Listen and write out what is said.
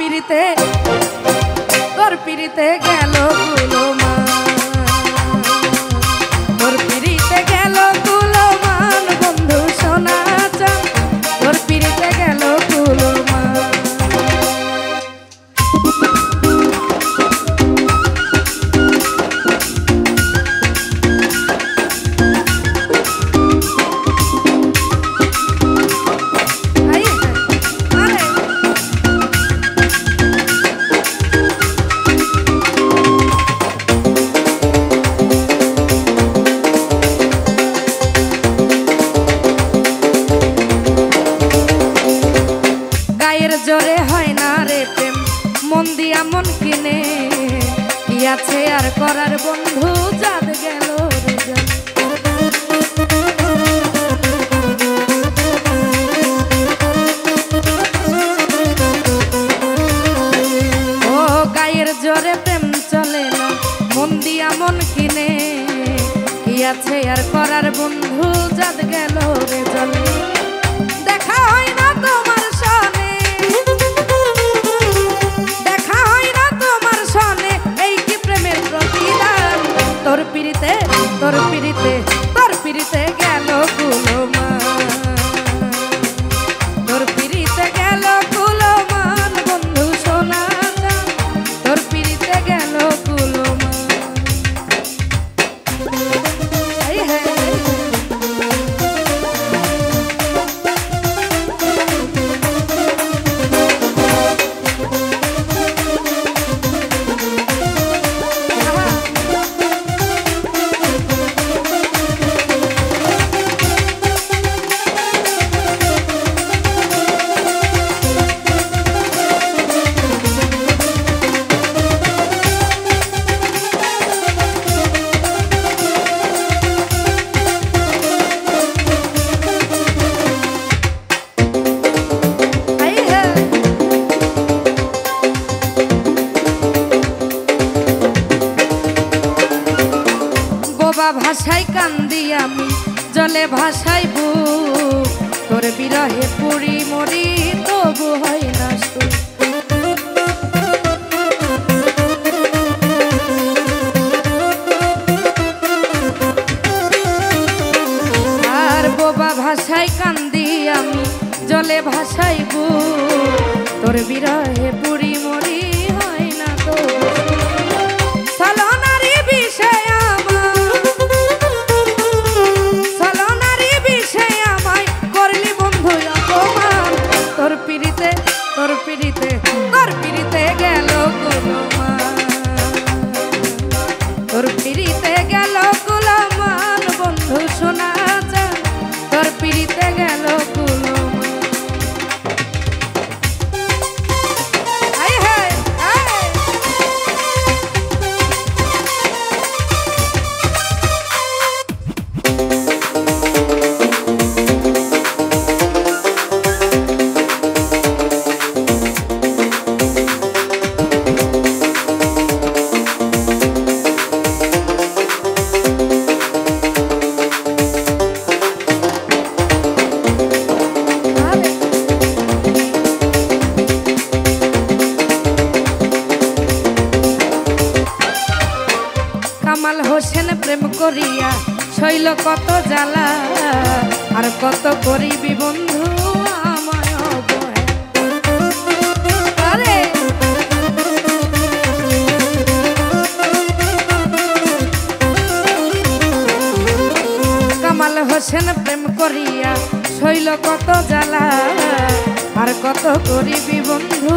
পিড়িতে তোর পিড়িতে গেল কুলো মান, তোর পিড়িতে গেল কুলো মান বন্ধু সোনা চান, তোর পিড়িতে গেল কুলো মান। জোরে হয় না রে প্রেম মন দিয়া মন কিনে, কি আছে আর করার বন্ধু জাত গেল রে জান। ও গায়ের জোরে প্রেম চলে না মন দিয়া মন কিনে, কি আছে আর করার বন্ধু জাত গেল রে জান। দেখা হয় না তোমার সনে, দেখা হয় না তোমার সনে, এই কি প্রেমের প্রতিদান। তোর পিড়িতে তোর পিড়িতে তোর পিড়িতে গেল কুলো মান, তোর পিড়িতে গেল কুলো মান বন্ধু সোনা চান, তোর পিড়িতে গেল কুলো মান। ভাষায় কান্দি আমি জলে ভাষাই বুক, তোর বিরহে পুরি মরি তবু হয় না সুখ। আর বোবা ভাষায় কান্দি আমি জলে ভাষাই বুক, তোর বিরহে পুরি মরি হয় না তো। সলনারি বিষয় তোর পিড়িতে তোর পিড়িতে তোর পিড়িতে গেল কুলো মান, তোর পিড়িতে গেল কুলো মান বন্ধু সোনা চান, তোর পিড়িতে গেল কুলো মান। কামাল হোসেন প্রেম করিয়া শৈল কত জ্বালা, আর কত করিবি বন্ধু আমায় অবহেলা। কামাল হোসেন প্রেম করিয়া শৈল কত জ্বালা, আর কত করিবি বন্ধু